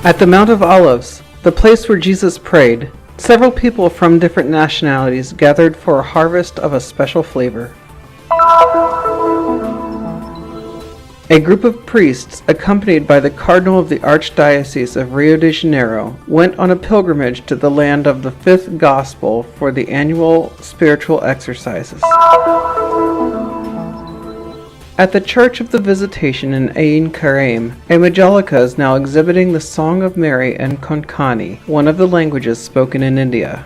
At the Mount of Olives, the place where Jesus prayed, several people from different nationalities gathered for a harvest of a special flavor. A group of priests, accompanied by the Cardinal of the Archdiocese of Rio de Janeiro, went on a pilgrimage to the land of the Fifth Gospel for the annual spiritual exercises. At the Church of the Visitation in Ain Karim, a Majolica is now exhibiting the Song of Mary in Konkani, one of the languages spoken in India.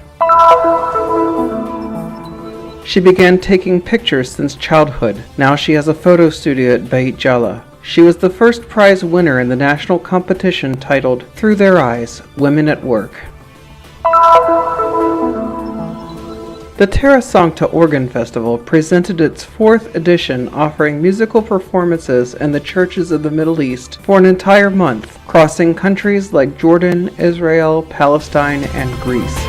She began taking pictures since childhood. Now she has a photo studio at Beit Jala. She was the first prize winner in the national competition titled Through Their Eyes, Women at Work. The Terra Organ Festival presented its 4th edition, offering musical performances in the churches of the Middle East for an entire month, crossing countries like Jordan, Israel, Palestine, and Greece.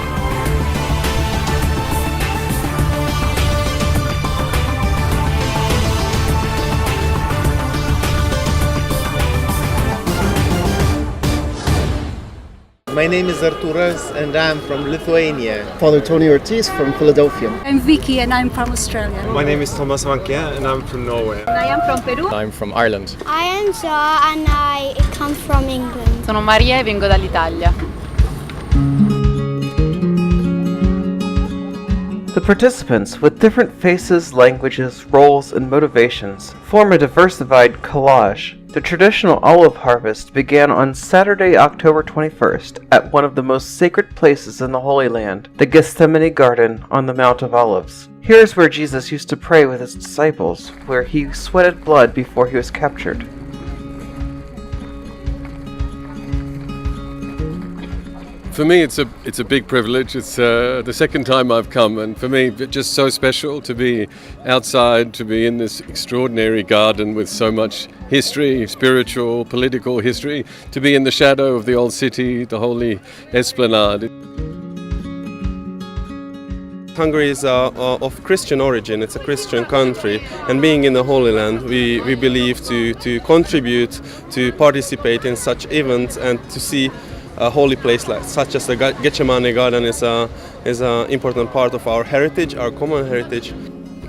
My name is Arturas and I'm from Lithuania. Father Tony Ortiz from Philadelphia. I'm Vicky and I'm from Australia. My name is Thomas Vanke and I'm from Norway. And I am from Peru. I'm from Ireland. I am Zoa and I come from England. Sono Maria e vengo dall'Italia. The participants, with different faces, languages, roles, and motivations, form a diversified collage. The traditional olive harvest began on Saturday, October 21st, at one of the most sacred places in the Holy Land, the Gethsemane Garden on the Mount of Olives. Here is where Jesus used to pray with his disciples, where he sweated blood before he was captured. For me, it's a big privilege. It's the second time I've come, and for me, it's just so special to be outside, to be in this extraordinary garden with so much history, spiritual, political history, to be in the shadow of the old city, the holy esplanade. Hungary is of Christian origin, it's a Christian country, and being in the Holy Land, we believe to contribute, to participate in such events and to see a holy place such as the Gethsemane Garden is an important part of our heritage, our common heritage.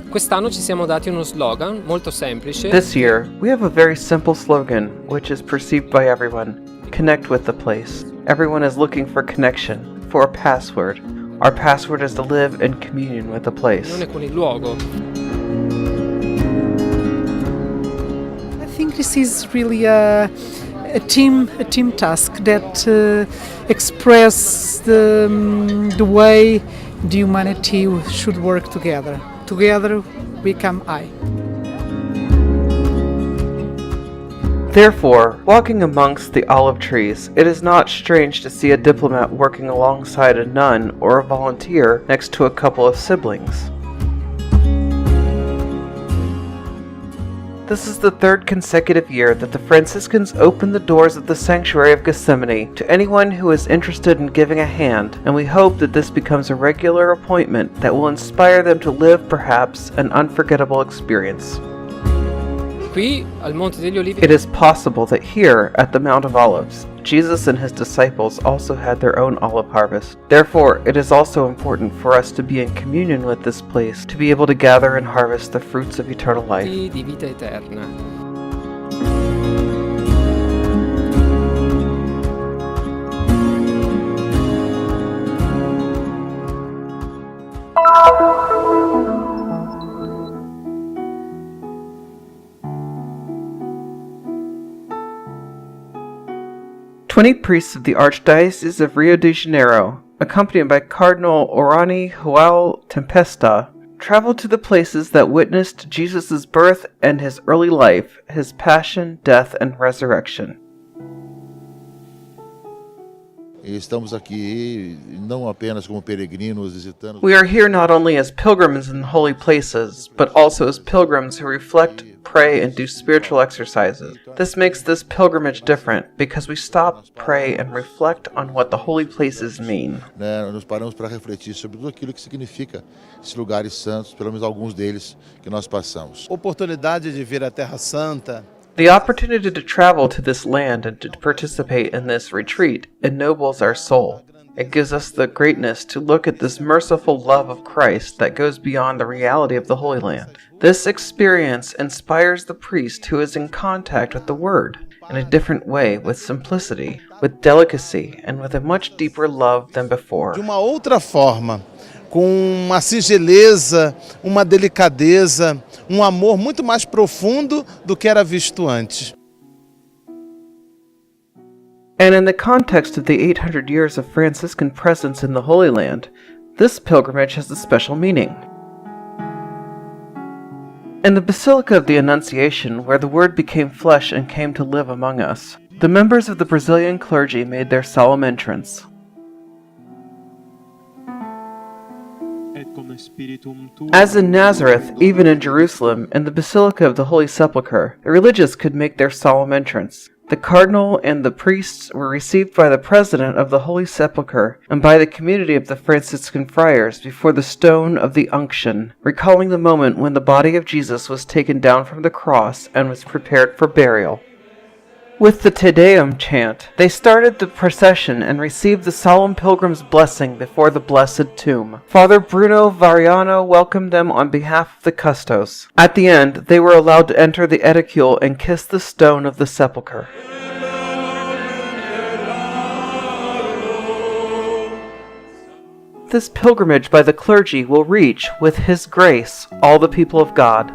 Quest'anno ci siamo dati uno slogan molto semplice. This year, we have a very simple slogan, which is perceived by everyone. Connect with the place. Everyone is looking for connection, for a password. Our password is to live in communion with the place. Non è con il luogo. I think this is really a team task that express the way the humanity should work together. Together we come I. Therefore, walking amongst the olive trees, it is not strange to see a diplomat working alongside a nun or a volunteer next to a couple of siblings. This is the 3rd consecutive year that the Franciscans open the doors of the sanctuary of Gethsemane to anyone who is interested in giving a hand, and we hope that this becomes a regular appointment that will inspire them to live perhaps an unforgettable experience. Qui al Monte degli Olivi. It is possible that here at the Mount of Olives, Jesus and his disciples also had their own olive harvest. Therefore, it is also important for us to be in communion with this place, to be able to gather and harvest the fruits of eternal life. Di vita eterna. "20 priests of the Archdiocese of Rio de Janeiro, accompanied by Cardinal Orani João Tempesta, traveled to the places that witnessed Jesus' birth and his early life, his passion, death, and resurrection. Estamos aqui não apenas como peregrinos visitando. We are here not only as pilgrims in holy places, but also as pilgrims who reflect, pray, and do spiritual exercises. This makes this pilgrimage different because we stop, pray, and reflect on what the holy places mean. Nós paramos para refletir sobre tudo aquilo que significa esses lugares santos, pelo menos alguns deles que nós passamos. Oportunidade de vir à Terra Santa The opportunity to travel to this land and to participate in this retreat ennobles our soul. It gives us the greatness to look at this merciful love of Christ that goes beyond the reality of the Holy Land. This experience inspires the priest who is in contact with the Word in a different way, with simplicity, with delicacy, and with a much deeper love than before. De uma outra forma, com uma singeleza, uma delicadeza, amor muito mais profundo do que era visto antes. And in the context of the 800 years of Franciscan presence in the Holy Land, this pilgrimage has a special meaning. In the Basilica of the Annunciation, where the Word became flesh and came to live among us, the members of the Brazilian clergy made their solemn entrance. As in Nazareth, even in Jerusalem, in the Basilica of the Holy Sepulchre, the religious could make their solemn entrance. The cardinal and the priests were received by the president of the Holy Sepulchre and by the community of the Franciscan friars before the stone of the unction, recalling the moment when the body of Jesus was taken down from the cross and was prepared for burial. With the Te Deum chant, they started the procession and received the solemn pilgrim's blessing before the blessed tomb. Father Bruno Variano welcomed them on behalf of the custos. At the end, they were allowed to enter the edicule and kiss the stone of the sepulchre. This pilgrimage by the clergy will reach, with His grace, all the people of God.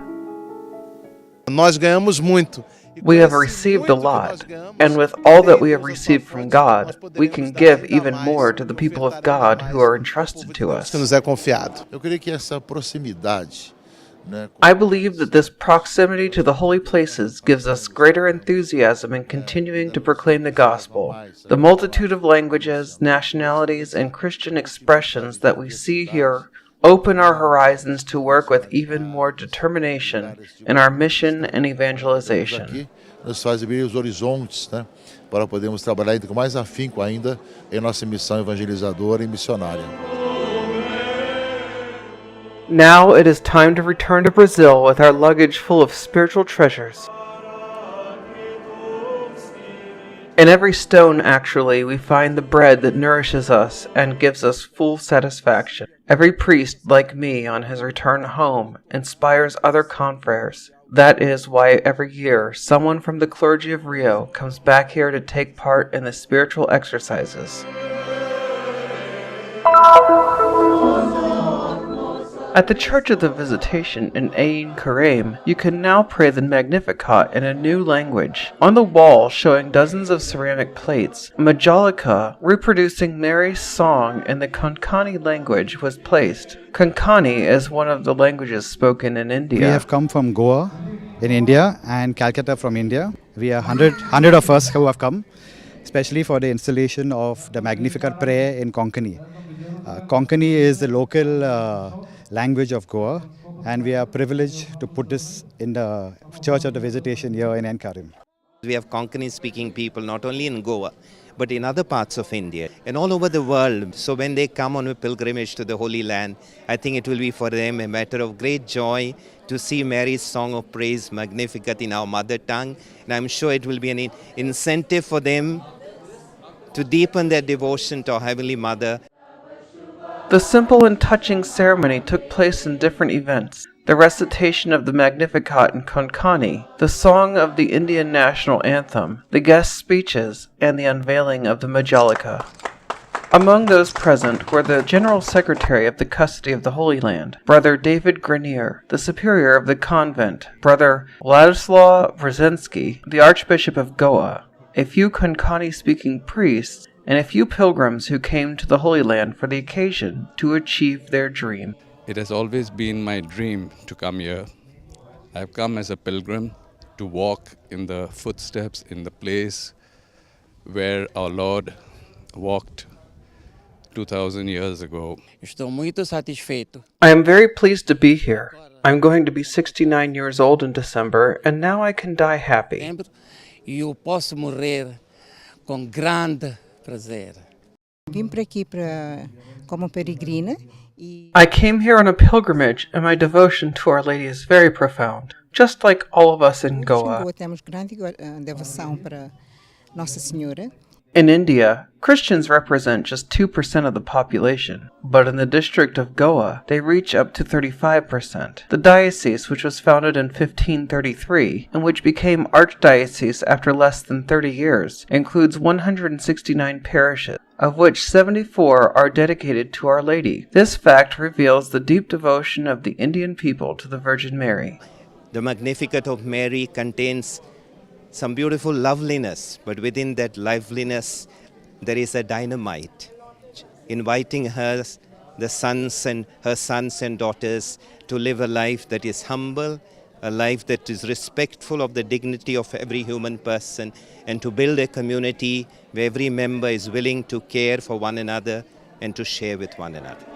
Nós ganhamos muito. We have received a lot, and with all that we have received from God, we can give even more to the people of God who are entrusted to us. Eu creio que essa proximidade, I believe that this proximity to the holy places gives us greater enthusiasm in continuing to proclaim the gospel. The multitude of languages, nationalities, and Christian expressions that we see here open our horizons to work with even more determination in our mission and evangelization. nos faz abrir os horizontes, para podermos trabalhar com mais afinco ainda em nossa missão evangelizadora e missionária. Now it is time to return to Brazil with our luggage full of spiritual treasures. In every stone, actually, we find the bread that nourishes us and gives us full satisfaction. Every priest, like me, on his return home, inspires other confreres. That is why every year, someone from the clergy of Rio comes back here to take part in the spiritual exercises. At the Church of the Visitation in Ain Kareem, you can now pray the Magnificat in a new language. On the wall, showing dozens of ceramic plates, a majolica reproducing Mary's song in the Konkani language was placed. Konkani is one of the languages spoken in India. We have come from Goa in India and Calcutta from India. We are 100 of us who have come, especially for the installation of the Magnificat prayer in Konkani. Konkani is the local language of Goa, and we are privileged to put this in the Church of the Visitation here in Karim. We have Konkani speaking people not only in Goa but in other parts of India and all over the world. So when they come on a pilgrimage to the Holy Land, I think it will be for them a matter of great joy to see Mary's song of praise, Magnificat, in our mother tongue, and I'm sure it will be an incentive for them to deepen their devotion to our Heavenly Mother. The simple and touching ceremony took place in different events. The recitation of the Magnificat in Konkani, the song of the Indian national anthem, the guest speeches, and the unveiling of the Majolica. Among those present were the General Secretary of the Custody of the Holy Land, Brother David Grenier, the Superior of the Convent, Brother Władysław Brzezinski, the Archbishop of Goa, a few Konkani-speaking priests, and a few pilgrims who came to the Holy Land for the occasion to achieve their dream. It has always been my dream to come here. I've come as a pilgrim to walk in the footsteps in the place where our Lord walked 2,000 years ago. I am very pleased to be here. I'm going to be 69 years old in December, and now I can die happy. Eu posso morrer com grande prazer. Vim para aqui como peregrina. I came here on a pilgrimage, and my devotion to Our Lady is very profound. just like all of us in Em Goa. Goa temos grande devoção para Nossa Senhora. In India, Christians represent just 2% of the population, but in the district of Goa, they reach up to 35%. The diocese, which was founded in 1533 and which became archdiocese after less than 30 years, includes 169 parishes, of which 74 are dedicated to Our Lady. This fact reveals the deep devotion of the Indian people to the Virgin Mary. The Magnificat of Mary contains some beautiful loveliness, but within that loveliness there is a dynamite, inviting her sons and daughters to live a life that is humble, a life that is respectful of the dignity of every human person, and to build a community where every member is willing to care for one another and to share with one another.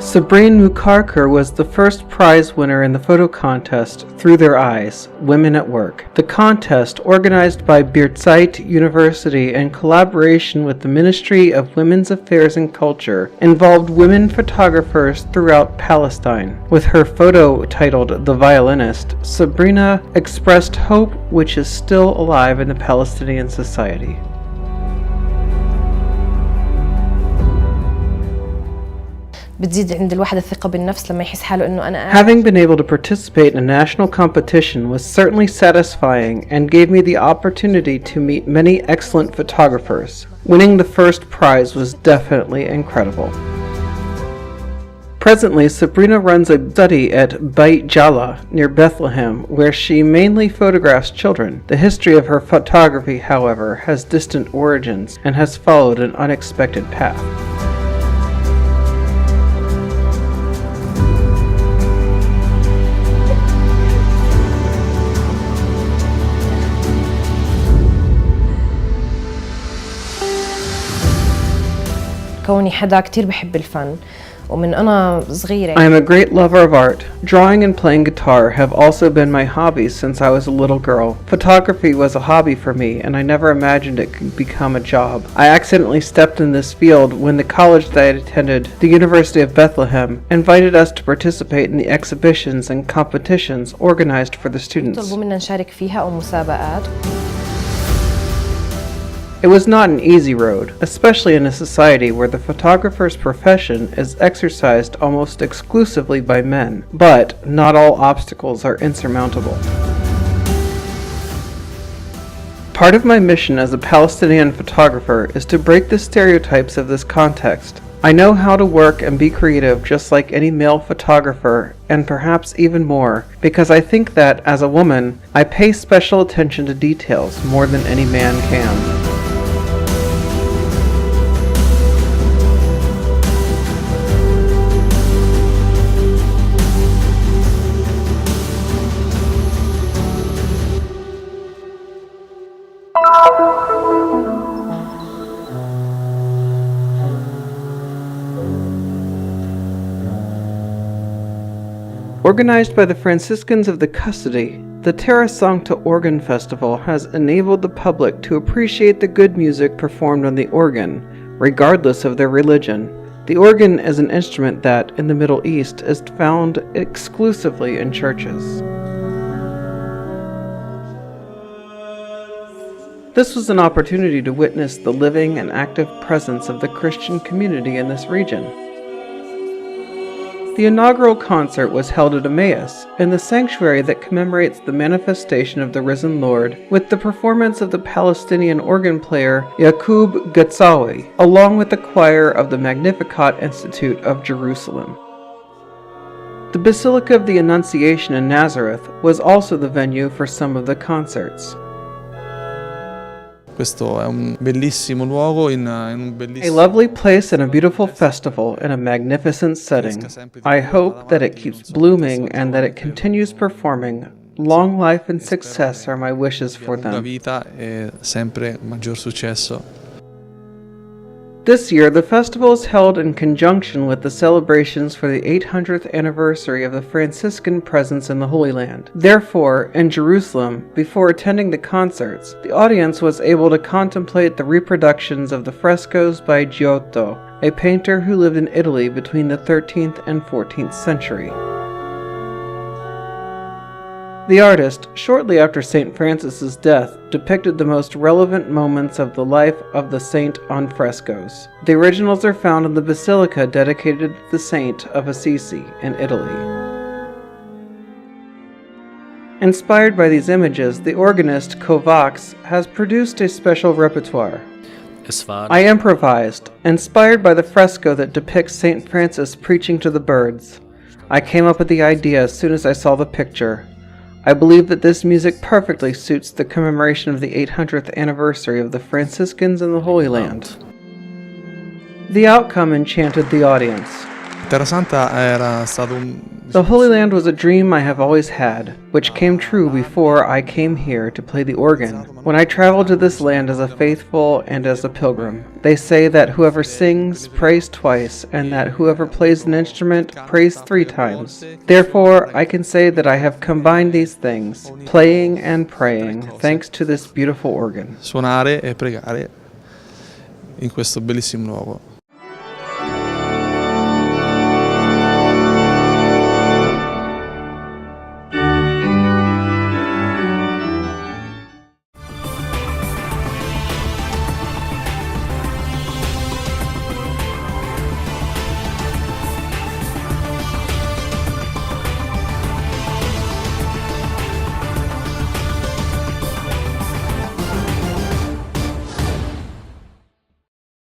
Sabrine Mukherjee was the first prize winner in the photo contest Through Their Eyes, Women at Work. The contest, organized by Birzeit University in collaboration with the Ministry of Women's Affairs and Culture, involved women photographers throughout Palestine. With her photo titled The Violinist, Sabrina expressed hope which is still alive in the Palestinian society. Having been able to participate in a national competition was certainly satisfying and gave me the opportunity to meet many excellent photographers. Winning the first prize was definitely incredible. Presently, Sabrina runs a study at Beit Jala near Bethlehem, where she mainly photographs children. The history of her photography, however, has distant origins and has followed an unexpected path. كوني حدا كتير بحب الفن ومن أنا صغيرة. I am a great lover of art. Drawing and playing guitar have also been my hobbies since I was a little girl. Photography was a hobby for me, and I never imagined it could become a job. I accidentally stepped in this field when the college that I attended, the University of Bethlehem, invited us to participate in the exhibitions and competitions organized for the students. طلبوا منا نشارك فيها أو مسابقات. It was not an easy road, especially in a society where the photographer's profession is exercised almost exclusively by men, but not all obstacles are insurmountable. Part of my mission as a Palestinian photographer is to break the stereotypes of this context. I know how to work and be creative just like any male photographer, and perhaps even more, because I think that, as a woman, I pay special attention to details more than any man can. Organized by the Franciscans of the Custody, the Terra Song to Organ Festival has enabled the public to appreciate the good music performed on the organ, regardless of their religion. The organ is an instrument that, in the Middle East, is found exclusively in churches. This was an opportunity to witness the living and active presence of the Christian community in this region. The inaugural concert was held at Emmaus, in the sanctuary that commemorates the manifestation of the risen Lord, with the performance of the Palestinian organ player Yaqub Gatsawi, along with the choir of the Magnificat Institute of Jerusalem. The Basilica of the Annunciation in Nazareth was also the venue for some of the concerts. Questo è un bellissimo luogo in un A bellissimo. lovely place and a beautiful festival in a magnificent setting. I hope that it keeps blooming and that it continues performing. Long life and success are my wishes for Lunga them. vita e sempre maggior successo. This year, the festival is held in conjunction with the celebrations for the 800th anniversary of the Franciscan presence in the Holy Land. Therefore, in Jerusalem, before attending the concerts, the audience was able to contemplate the reproductions of the frescoes by Giotto, a painter who lived in Italy between the 13th and 14th century. The artist, shortly after St. Francis's death, depicted the most relevant moments of the life of the saint on frescoes. The originals are found in the basilica dedicated to the saint of Assisi in Italy. Inspired by these images, the organist Kovacs has produced a special repertoire. I improvised, inspired by the fresco that depicts St. Francis preaching to the birds. I came up with the idea as soon as I saw the picture. I believe that this music perfectly suits the commemoration of the 800th anniversary of the Franciscans in the Holy Land. The outcome enchanted the audience. Terra Santa era stato The Holy Land was a dream I have always had, which came true before I came here to play the organ. When I traveled to this land as a faithful and as a pilgrim, they say that whoever sings prays twice, and that whoever plays an instrument prays 3 times. Therefore, I can say that I have combined these things, playing and praying, thanks to this beautiful organ. suonare e pregare in questo bellissimo luogo.